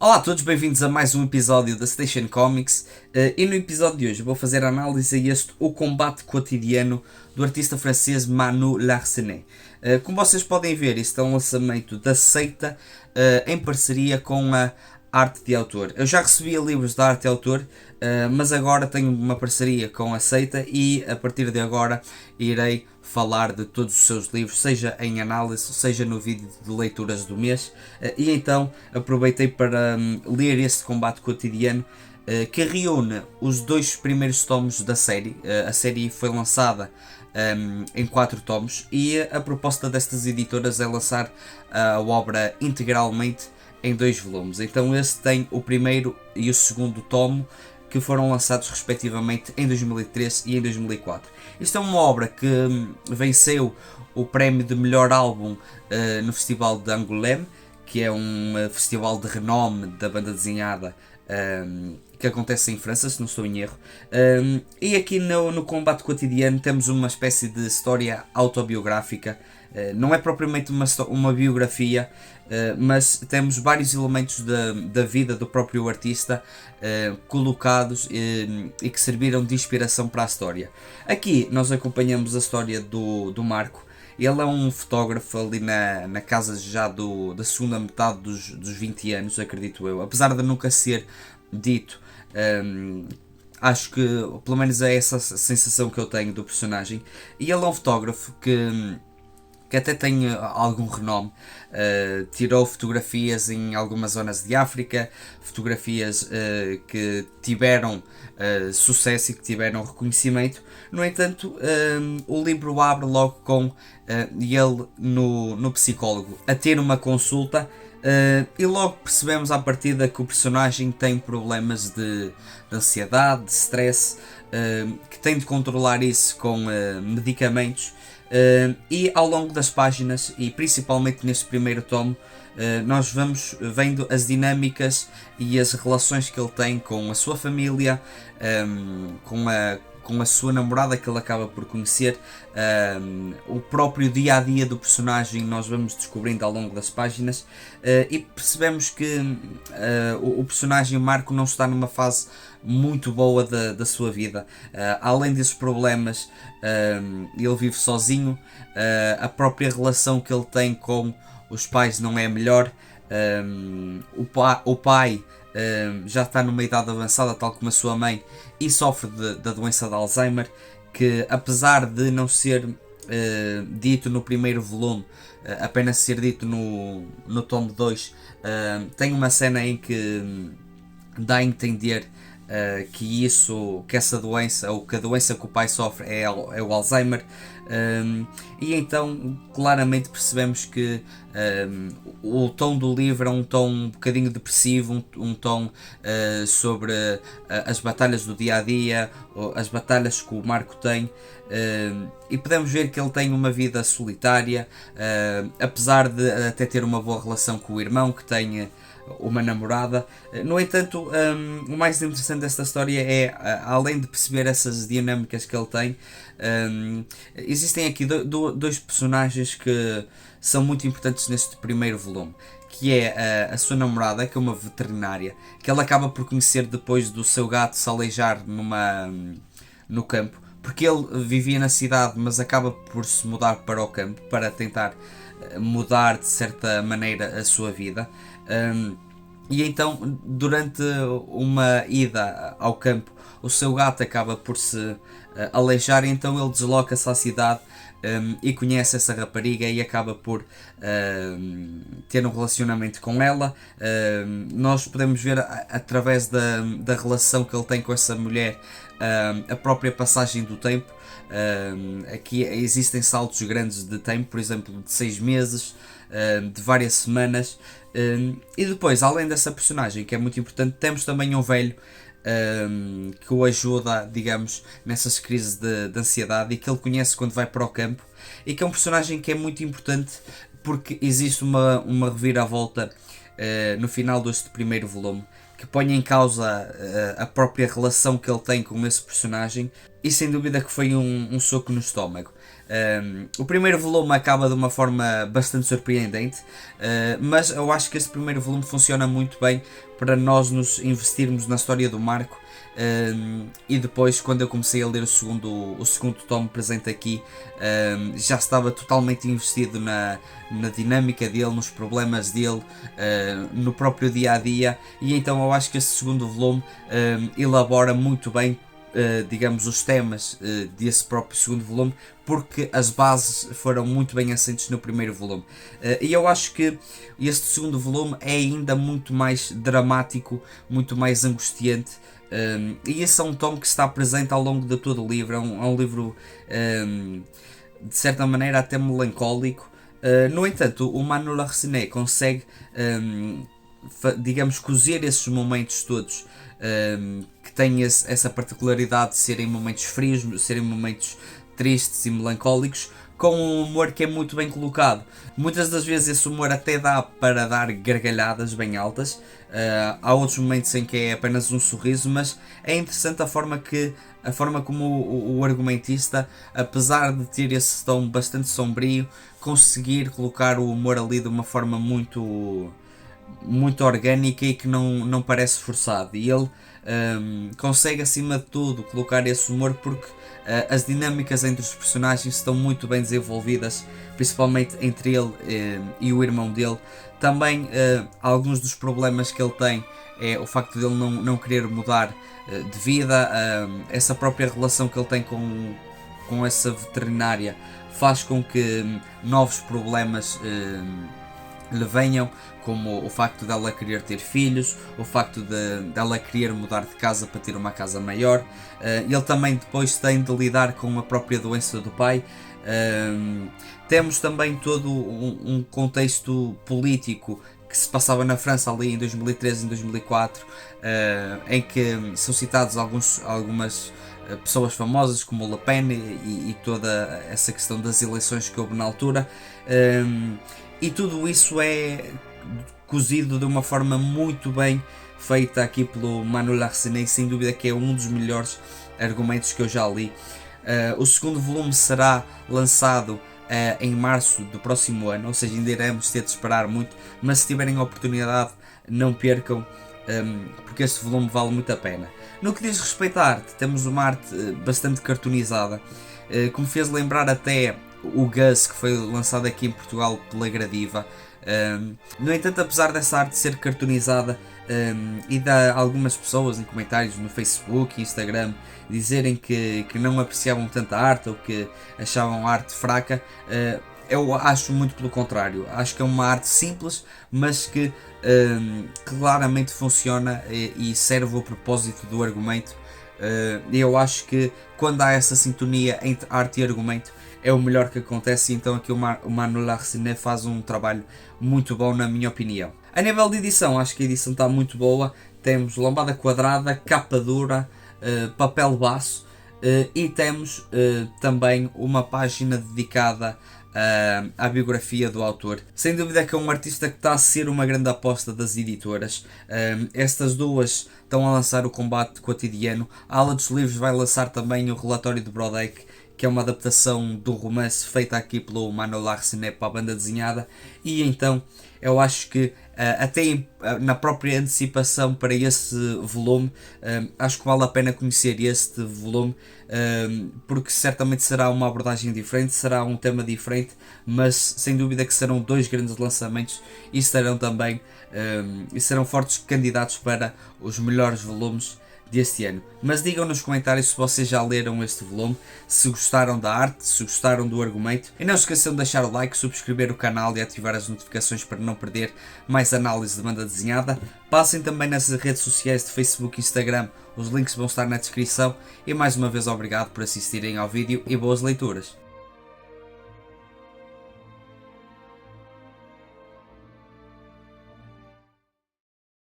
Olá a todos, bem-vindos a mais um episódio da Station Comics e no episódio de hoje vou fazer a análise a este O Combate Quotidiano do artista francês Manu Larsenet. Como vocês podem ver, este é um lançamento da Seita em parceria com a Arte de Autor. Eu já recebia livros da Arte de Autor, mas agora tenho uma parceria com a Seita e a partir de agora irei falar de todos os seus livros, seja em análise, seja no vídeo de leituras do mês. E então aproveitei para ler este Combate Quotidiano, que reúne os dois primeiros tomos da série. A série foi lançada em 4 tomos e a proposta destas editoras é lançar a obra integralmente em 2 volumes. Então este tem o primeiro e o segundo tomo, que foram lançados respectivamente em 2003 e em 2004. Isto é uma obra que venceu o prémio de melhor álbum no Festival de Angoulême, que é um festival de renome da banda desenhada que acontece em França, se não estou em erro. E aqui no Combate Quotidiano temos uma espécie de história autobiográfica. Não é propriamente uma biografia, mas temos vários elementos da vida do próprio artista colocados e que serviram de inspiração para a história. Aqui nós acompanhamos a história do Marco. Ele é um fotógrafo ali na casa já da segunda metade dos 20 anos, acredito eu. Apesar de nunca ser dito, acho que pelo menos é essa sensação que eu tenho do personagem. E ele é um fotógrafo que até tem algum renome. Tirou fotografias em algumas zonas de África, fotografias que tiveram sucesso e que tiveram reconhecimento. No entanto, o livro abre logo com ele no psicólogo a ter uma consulta. E logo percebemos à partida que o personagem tem problemas de ansiedade, de stress, que tem de controlar isso com medicamentos. E ao longo das páginas, e principalmente neste primeiro tomo, nós vamos vendo as dinâmicas e as relações que ele tem com a sua família, com a sua namorada que ele acaba por conhecer, o próprio dia a dia do personagem nós vamos descobrindo ao longo das páginas, e percebemos que o personagem Marco não está numa fase muito boa da sua vida. Além desses problemas, ele vive sozinho, a própria relação que ele tem com os pais não é a melhor. O pai já está numa idade avançada, tal como a sua mãe, e sofre da doença de Alzheimer, que apesar de não ser dito no primeiro volume, apenas ser dito no tomo 2, tem uma cena em que dá a entender que essa doença, ou que a doença que o pai sofre é o Alzheimer. E então claramente percebemos que o tom do livro é um tom um bocadinho depressivo, um tom sobre as batalhas do dia a dia, as batalhas que o Marco tem, e podemos ver que ele tem uma vida solitária, apesar de até ter uma boa relação com o irmão, que tem uma namorada. No entanto, o mais interessante desta história é, além de perceber essas dinâmicas que ele tem, existem aqui dois personagens que são muito importantes neste primeiro volume, que é a sua namorada, que é uma veterinária, que ele acaba por conhecer depois do seu gato se aleijar no campo, porque ele vivia na cidade, mas acaba por se mudar para o campo para tentar mudar de certa maneira a sua vida. E então, durante uma ida ao campo, o seu gato acaba por se aleijar, e então ele desloca-se à cidade e conhece essa rapariga e acaba por ter um relacionamento com ela. Nós podemos ver através da relação que ele tem com essa mulher a própria passagem do tempo. Aqui existem saltos grandes de tempo, por exemplo, de 6 meses, de várias semanas. E depois, além dessa personagem que é muito importante, temos também um velho que o ajuda, digamos, nessas crises de ansiedade, e que ele conhece quando vai para o campo, e que é um personagem que é muito importante porque existe uma reviravolta no final deste primeiro volume, que põe em causa a própria relação que ele tem com esse personagem, e sem dúvida que foi um soco no estômago. O primeiro volume acaba de uma forma bastante surpreendente, mas eu acho que este primeiro volume funciona muito bem para nós nos investirmos na história do Marco. E depois, quando eu comecei a ler o segundo tomo presente aqui, já estava totalmente investido na dinâmica dele, nos problemas dele, no próprio dia a dia, e então eu acho que este segundo volume elabora muito bem, digamos, os temas desse próprio segundo volume, porque as bases foram muito bem assentes no primeiro volume. E eu acho que este segundo volume é ainda muito mais dramático, muito mais angustiante. E esse é um tom que está presente ao longo de todo o livro. É um livro de certa maneira até melancólico. No entanto, o Manu Larsenet consegue, digamos, cozer esses momentos todos, que têm essa particularidade de serem momentos frios, serem momentos tristes e melancólicos, com um humor que é muito bem colocado. Muitas das vezes esse humor até dá para dar gargalhadas bem altas, há outros momentos em que é apenas um sorriso, mas é interessante a forma como o argumentista, apesar de ter esse tom bastante sombrio, conseguir colocar o humor ali de uma forma muito orgânica e que não parece forçado. E ele consegue, acima de tudo, colocar esse humor porque as dinâmicas entre os personagens estão muito bem desenvolvidas, principalmente entre ele e o irmão dele. Também alguns dos problemas que ele tem é o facto de ele não querer mudar de vida, essa própria relação que ele tem com essa veterinária faz com que novos problemas lhe venham, como o facto dela querer ter filhos, o facto dela querer mudar de casa para ter uma casa maior. Ele também depois tem de lidar com a própria doença do pai. Temos também todo um contexto político que se passava na França ali em 2013 e 2004, em que são citados algumas pessoas famosas como Le Pen e toda essa questão das eleições que houve na altura, e tudo isso é cozido de uma forma muito bem feita aqui pelo Manu Larsenet, sem dúvida que é um dos melhores argumentos que eu já li. O segundo volume será lançado em março do próximo ano, ou seja, ainda iremos ter de esperar muito, mas se tiverem a oportunidade, não percam, porque este volume vale muito a pena. No que diz respeito à arte, temos uma arte bastante cartoonizada, que me fez lembrar até o Gus, que foi lançado aqui em Portugal pela Gradiva. No entanto, apesar dessa arte ser cartoonizada, e de algumas pessoas em comentários no Facebook e Instagram dizerem que não apreciavam tanta arte ou que achavam a arte fraca, eu acho muito pelo contrário. Acho que é uma arte simples, mas que claramente funciona e serve ao propósito do argumento. Eu acho que quando há essa sintonia entre arte e argumento é o melhor que acontece, então aqui o Manu Larsenet faz um trabalho muito bom, na minha opinião. A nível de edição, acho que a edição está muito boa. Temos lombada quadrada, capa dura, papel baço, e temos também uma página dedicada à biografia do autor. Sem dúvida que é um artista que está a ser uma grande aposta das editoras. Estas duas estão a lançar o Combate Quotidiano. A Ala dos Livros vai lançar também o Relatório de Brodeck, que é uma adaptação do romance feita aqui pelo Manu Larsenet para a banda desenhada. E então eu acho que até na própria antecipação para esse volume, acho que vale a pena conhecer este volume, porque certamente será uma abordagem diferente, será um tema diferente, mas sem dúvida que serão dois grandes lançamentos e estarão também e serão fortes candidatos para os melhores volumes deste ano. Mas digam nos comentários se vocês já leram este volume, se gostaram da arte, se gostaram do argumento, e não se esqueçam de deixar o like, subscrever o canal e ativar as notificações para não perder mais análise de banda desenhada. Passem também nas redes sociais de Facebook e Instagram, os links vão estar na descrição, e mais uma vez obrigado por assistirem ao vídeo e boas leituras.